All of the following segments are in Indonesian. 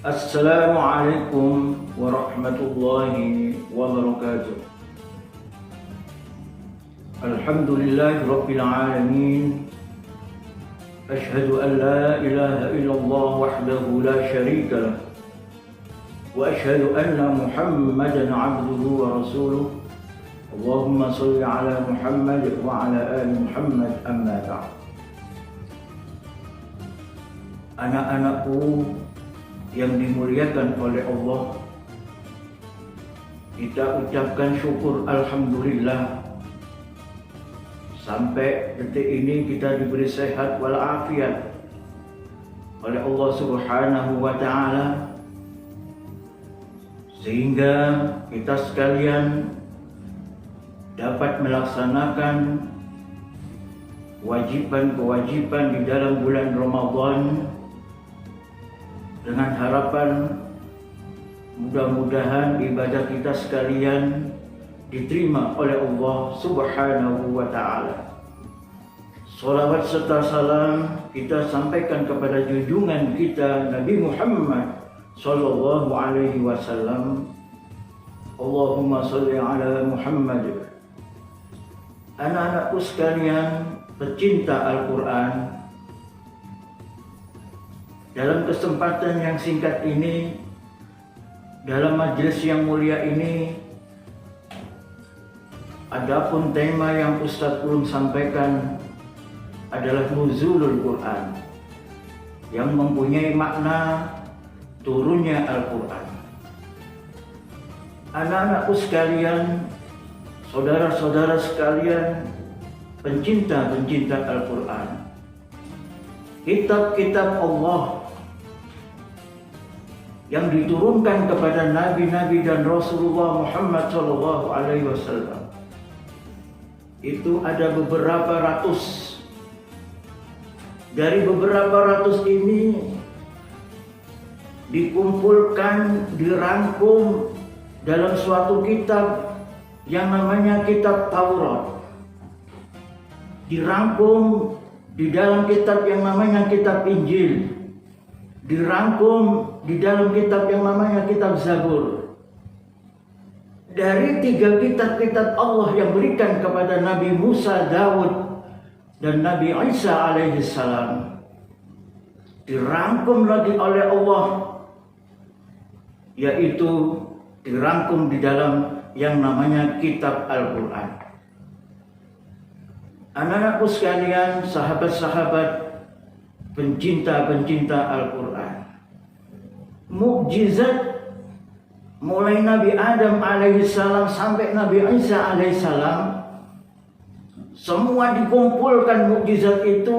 Assalamualaikum warahmatullahi wabarakatuh. Alhamdulillahi rabbil alamin. Ashhadu an la ilaha illallah wahdahu la syarika lah. Wa ashhadu anna Muhammadan abduhu wa rasuluh. Allahumma salli ala Muhammad wa ala ali Muhammad, amma ba'd. Anak-anakku yang dimuliakan oleh Allah, kita ucapkan syukur alhamdulillah sampai detik ini kita diberi sehat walafiat oleh Allah Subhanahu wa ta'ala, sehingga kita sekalian dapat melaksanakan kewajiban-kewajiban di dalam bulan Ramadan, dengan harapan mudah-mudahan ibadah kita sekalian diterima oleh Allah Subhanahu wa ta'ala. Salawat serta salam kita sampaikan kepada junjungan kita Nabi Muhammad sallallahu alaihi wasallam. Allahumma salli ala Muhammad. Anak-anakku sekalian pecinta Al-Quran, dalam kesempatan yang singkat ini, dalam majelis yang mulia ini, adapun tema yang Ustadz belum sampaikan adalah nuzulul Quran, yang mempunyai makna turunnya Al-Quran. Anak-anakku sekalian, saudara-saudara sekalian, pencinta-pencinta Al-Quran, kitab-kitab Allah yang diturunkan kepada Nabi-Nabi dan Rasulullah Muhammad SAW itu ada beberapa ratus. Dari beberapa ratus ini dikumpulkan, dirangkum dalam suatu kitab yang namanya kitab Taurat. Dirangkum di dalam kitab yang namanya kitab Injil, dirangkum di dalam kitab yang namanya kitab Zabur. Dari tiga kitab-kitab Allah yang berikan kepada Nabi Musa, Daud, dan Nabi Isa alaihissalam, dirangkum lagi oleh Allah, yaitu dirangkum di dalam yang namanya kitab Al-Quran. Anak-anakku sekalian, sahabat-sahabat, pencinta-pencinta Al-Quran, mukjizat mulai Nabi Adam alaihissalam sampai Nabi Isa alaihissalam, semua dikumpulkan. Mukjizat itu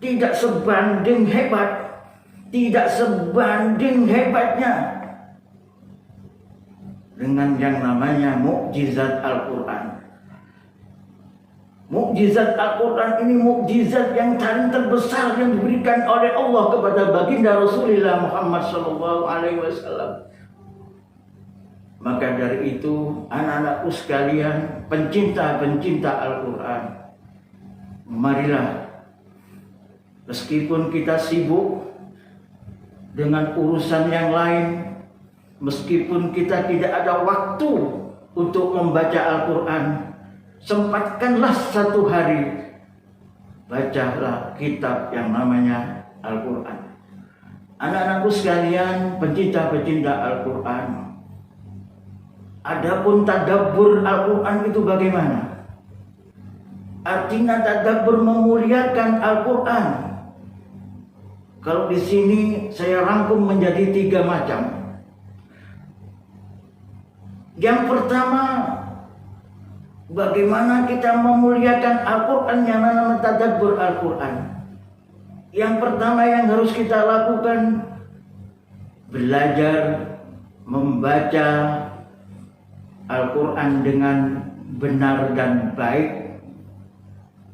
tidak sebanding hebat, tidak sebanding hebatnya dengan yang namanya mukjizat Al-Quran. Mukjizat Al-Quran ini mukjizat yang paling terbesar yang diberikan oleh Allah kepada baginda Rasulullah Muhammad SAW. Maka dari itu, anak-anakku sekalian, pencinta-pencinta Al-Quran, marilah, meskipun kita sibuk dengan urusan yang lain, meskipun kita tidak ada waktu untuk membaca Al-Quran, sempatkanlah satu hari, bacalah kitab yang namanya Al-Quran. Anak-anakku sekalian, pencinta-pencinta Al-Quran, adapun tadabbur Al-Quran itu bagaimana? Artinya tadabbur memuliakan Al-Quran. Kalau di sini saya rangkum menjadi tiga macam. Yang pertama, bagaimana kita memuliakan Al-Quran yang namanya tadabbur Al-Quran. Yang pertama yang harus kita lakukan, belajar membaca Al-Quran dengan benar dan baik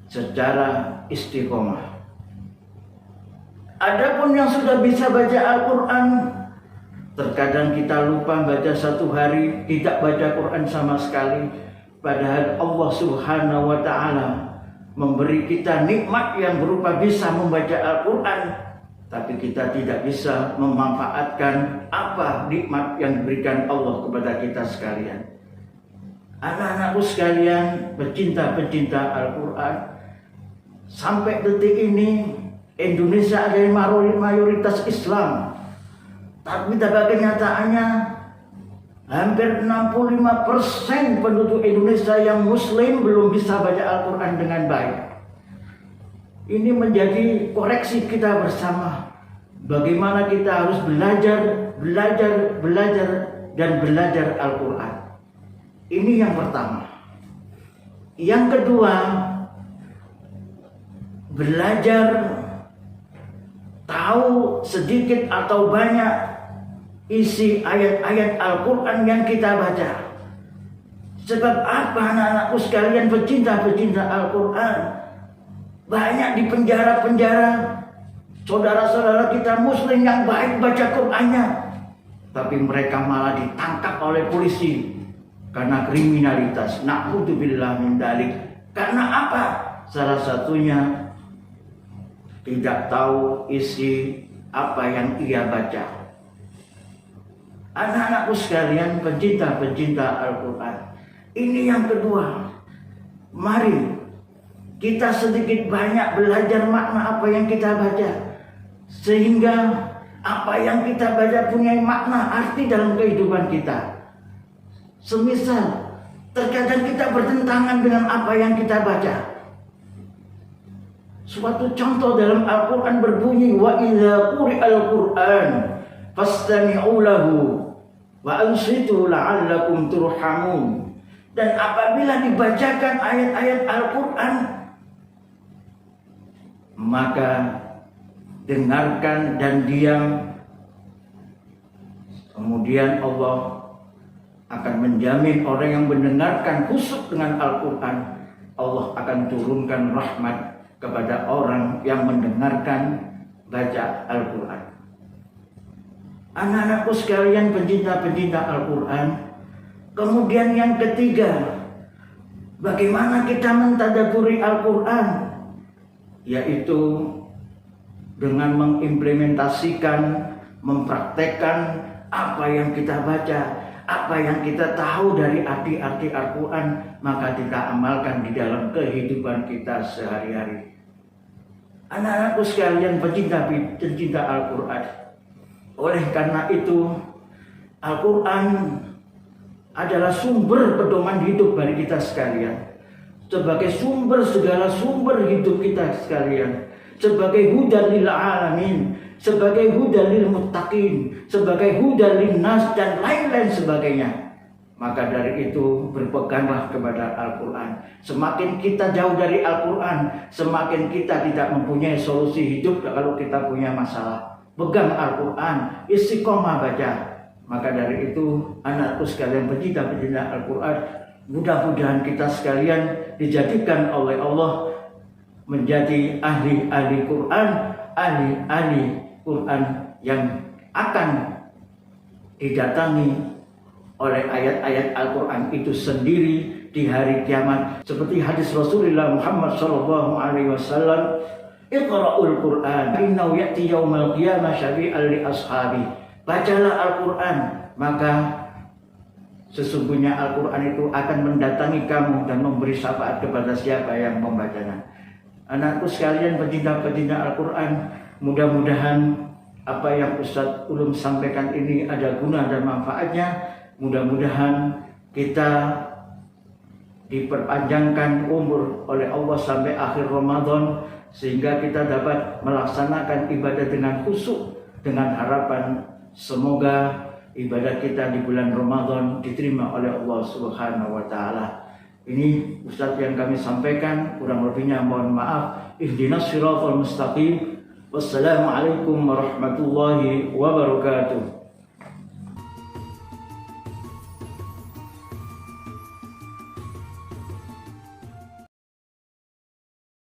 secara istiqomah. Adapun yang sudah bisa baca Al-Quran, terkadang kita lupa baca satu hari, tidak baca Quran sama sekali. Padahal Allah Subhanahu wa ta'ala memberi kita nikmat yang berupa bisa membaca Al-Quran, tapi kita tidak bisa memanfaatkan apa nikmat yang diberikan Allah kepada kita sekalian. Anak-anakku sekalian, pecinta-pecinta Al-Quran, sampai detik ini Indonesia adalah mayoritas Islam, tapi pada kenyataannya hampir 65% penduduk Indonesia yang Muslim belum bisa baca Al-Quran dengan baik. Ini menjadi koreksi kita bersama. Bagaimana kita harus belajar Al-Quran. Ini yang pertama. Yang kedua, belajar tahu sedikit atau banyak isi ayat-ayat Al-Quran yang kita baca. Sebab apa anak-anakku sekalian pecinta-pecinta Al-Quran? Banyak di penjara-penjara saudara-saudara kita Muslim yang baik baca Qur'annya, tapi mereka malah ditangkap oleh polisi karena kriminalitas. Na'udzubillah min dzalik. Karena apa? Salah satunya tidak tahu isi apa yang ia baca. Anak-anakku sekalian pencinta-pencinta Al-Quran, ini yang kedua. Mari kita sedikit banyak belajar makna apa yang kita baca, sehingga apa yang kita baca punya makna arti dalam kehidupan kita. Semisal terkadang kita bertentangan dengan apa yang kita baca. Suatu contoh dalam Al-Quran berbunyi, wa idza quri'al Qur'an fastami'u lahu wa ansitu la'allakum turhamun. Dan apabila dibacakan ayat-ayat Al-Quran, maka dengarkan dan diam. Kemudian Allah akan menjamin orang yang mendengarkan khusyuk dengan Al-Quran, Allah akan turunkan rahmat kepada orang yang mendengarkan baca Al-Quran. Anak-anakku sekalian pencinta-pencinta Al-Quran. Kemudian yang ketiga, bagaimana kita mentadaburi Al-Quran? Yaitu dengan mengimplementasikan, mempraktekkan apa yang kita baca, apa yang kita tahu dari arti-arti Al-Quran, maka kita amalkan di dalam kehidupan kita sehari-hari. Anak-anakku sekalian pencinta Al-Quran, oleh karena itu Al-Quran adalah sumber pedoman hidup bagi kita sekalian. Sebagai segala sumber hidup kita sekalian, sebagai hudan lil alamin, sebagai hudan lil muttaqin, sebagai hudan lin nas, dan lain-lain sebagainya. Maka dari itu berpeganglah kepada Al-Quran. Semakin kita jauh dari Al-Quran, semakin kita tidak mempunyai solusi hidup kalau kita punya masalah. Pegang Al-Quran, istiqomah baca. Maka dari itu anakku sekalian pencinta Al-Quran, mudah-mudahan kita sekalian dijadikan oleh Allah menjadi ahli-ahli Quran, ahli-ahli Quran yang akan didatangi oleh ayat-ayat Al-Quran itu sendiri di hari kiamat. Seperti hadis Rasulullah Muhammad SAW, Iqra'ul Quran, innahu ya'ti yawmal qiyamah syafi'an li ashabi. Bacalah Al-Quran, maka sesungguhnya Al-Quran itu akan mendatangi kamu dan memberi syafaat kepada siapa yang membacanya. Anakku sekalian pencinta-pencinta Al-Quran, mudah-mudahan apa yang Ustadz Ulum sampaikan ini ada guna dan manfaatnya. Mudah-mudahan kita diperpanjangkan umur oleh Allah sampai akhir Ramadan, sehingga kita dapat melaksanakan ibadah dengan khusyuk, dengan harapan semoga ibadah kita di bulan Ramadan diterima oleh Allah Subhanahu wa taala. Ini Ustadz yang kami sampaikan, kurang lebihnya mohon maaf. Ihdinas siratal mustaqim. Wassalamualaikum warahmatullahi wabarakatuh.